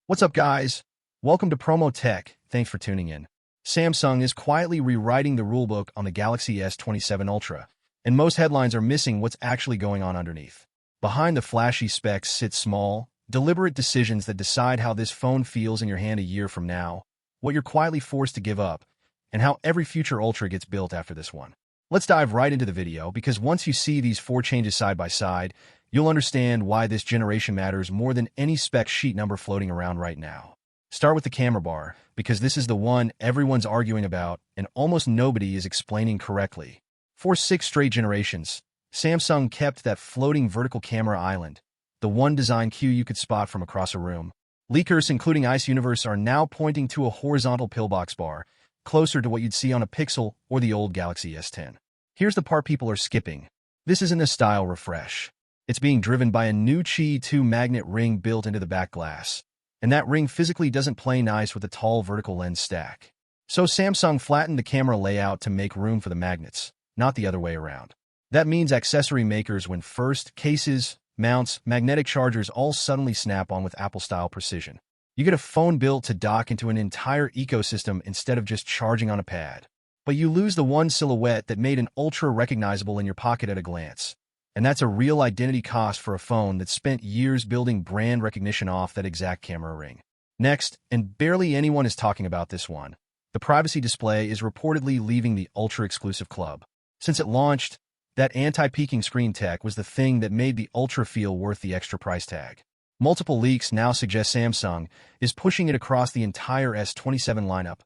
What's up, guys? Welcome to Promotech. Thanks for tuning in. Samsung is quietly rewriting the rulebook on the Galaxy S27 Ultra, and most headlines are missing what's actually going on underneath. Behind the flashy specs sit small, deliberate decisions that decide how this phone feels in your hand a year from now, what you're quietly forced to give up, and how every future Ultra gets built after this one. Let's dive right into the video, because once you see these four changes side by side, you'll understand why this generation matters more than any spec sheet number floating around right now. Start with the camera bar, because this is the one everyone's arguing about and almost nobody is explaining correctly. For 6 straight generations, Samsung kept that floating vertical camera island, the one design cue you could spot from across a room. Leakers, including Ice Universe, are now pointing to a horizontal pillbox bar, closer to what you'd see on a Pixel or the old Galaxy S10. Here's the part people are skipping. This isn't a style refresh. It's being driven by a new Qi 2 magnet ring built into the back glass, and that ring physically doesn't play nice with a tall vertical lens stack. So Samsung flattened the camera layout to make room for the magnets, not the other way around. That means accessory makers win first. Cases, mounts, magnetic chargers all suddenly snap on with Apple-style precision. You get a phone built to dock into an entire ecosystem instead of just charging on a pad. But you lose the one silhouette that made an Ultra recognizable in your pocket at a glance. And that's a real identity cost for a phone that spent years building brand recognition off that exact camera ring. Next, and barely anyone is talking about this one, the privacy display is reportedly leaving the Ultra-exclusive club. Since it launched, that anti-peaking screen tech was the thing that made the Ultra feel worth the extra price tag. Multiple leaks now suggest Samsung is pushing it across the entire S27 lineup,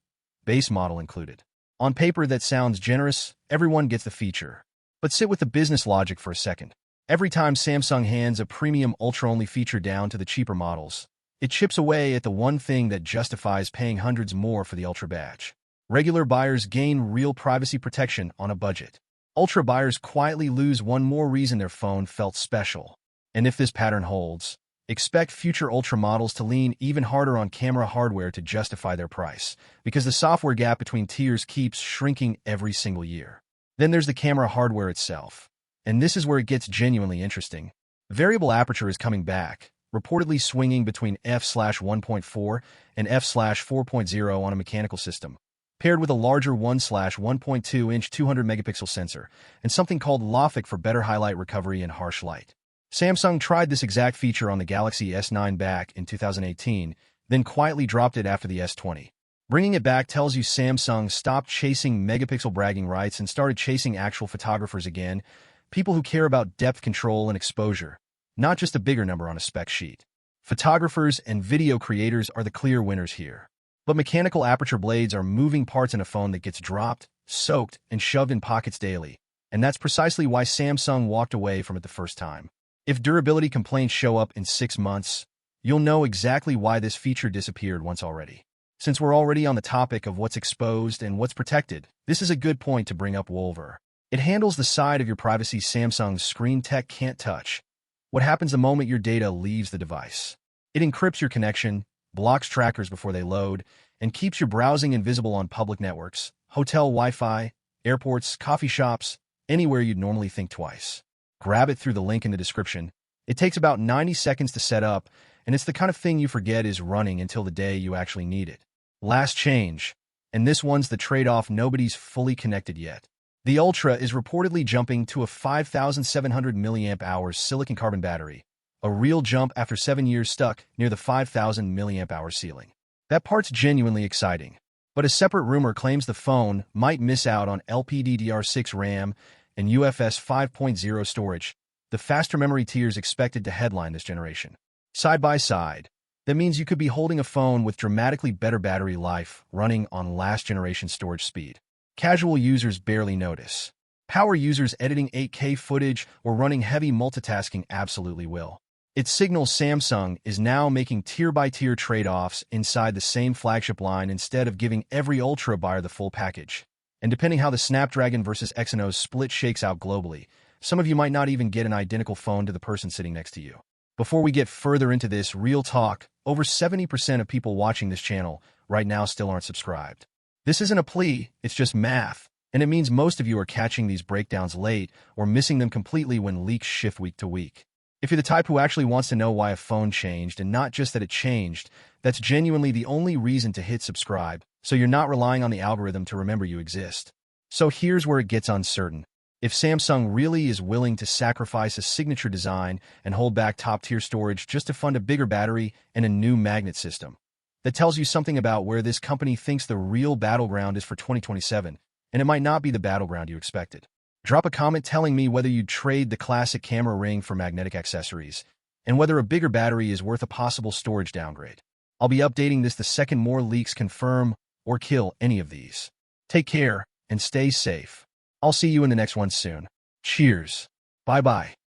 base model included. On paper, that sounds generous. Everyone gets the feature. But sit with the business logic for a second. Every time Samsung hands a premium Ultra-only feature down to the cheaper models, it chips away at the one thing that justifies paying hundreds more for the Ultra badge. Regular buyers gain real privacy protection on a budget. Ultra buyers quietly lose one more reason their phone felt special. And if this pattern holds, expect future Ultra models to lean even harder on camera hardware to justify their price, because the software gap between tiers keeps shrinking every single year. Then there's the camera hardware itself. And this is where it gets genuinely interesting. Variable aperture is coming back, reportedly swinging between f/1.4 and f/4.0 on a mechanical system, paired with a larger 1/1.2-inch 200-megapixel sensor, and something called LAFIC for better highlight recovery in harsh light. Samsung tried this exact feature on the Galaxy S9 back in 2018, then quietly dropped it after the S20. Bringing it back tells you Samsung stopped chasing megapixel bragging rights and started chasing actual photographers again, people who care about depth control and exposure, not just a bigger number on a spec sheet. Photographers and video creators are the clear winners here. But mechanical aperture blades are moving parts in a phone that gets dropped, soaked, and shoved in pockets daily, and that's precisely why Samsung walked away from it the first time. If durability complaints show up in 6 months, you'll know exactly why this feature disappeared once already. Since we're already on the topic of what's exposed and what's protected, this is a good point to bring up Wolver. It handles the side of your privacy Samsung's screen tech can't touch. What happens the moment your data leaves the device? It encrypts your connection, blocks trackers before they load, and keeps your browsing invisible on public networks, hotel Wi-Fi, airports, coffee shops, anywhere you'd normally think twice. Grab it through the link in the description. It takes about 90 seconds to set up, and it's the kind of thing you forget is running until the day you actually need it. Last change, and this one's the trade-off nobody's fully connected yet. The Ultra is reportedly jumping to a 5,700 mAh silicon carbon battery, a real jump after 7 years stuck near the 5,000 mAh ceiling. That part's genuinely exciting, but a separate rumor claims the phone might miss out on LPDDR6 RAM and UFS 5.0 storage, the faster memory tiers expected to headline this generation. Side by side, that means you could be holding a phone with dramatically better battery life running on last-generation storage speed. Casual users barely notice. Power users editing 8K footage or running heavy multitasking absolutely will. It signals Samsung is now making tier-by-tier trade-offs inside the same flagship line instead of giving every Ultra buyer the full package. And depending how the Snapdragon versus Exynos split shakes out globally, some of you might not even get an identical phone to the person sitting next to you. Before we get further into this, real talk, over 70% of people watching this channel right now still aren't subscribed. This isn't a plea, it's just math, and it means most of you are catching these breakdowns late or missing them completely when leaks shift week to week. If you're the type who actually wants to know why a phone changed and not just that it changed, that's genuinely the only reason to hit subscribe, so you're not relying on the algorithm to remember you exist. So here's where it gets uncertain. If Samsung really is willing to sacrifice a signature design and hold back top-tier storage just to fund a bigger battery and a new magnet system, that tells you something about where this company thinks the real battleground is for 2027, and it might not be the battleground you expected. Drop a comment telling me whether you'd trade the classic camera ring for magnetic accessories, and whether a bigger battery is worth a possible storage downgrade. I'll be updating this the second more leaks confirm or kill any of these. Take care and stay safe. I'll see you in the next one soon. Cheers. Bye-bye.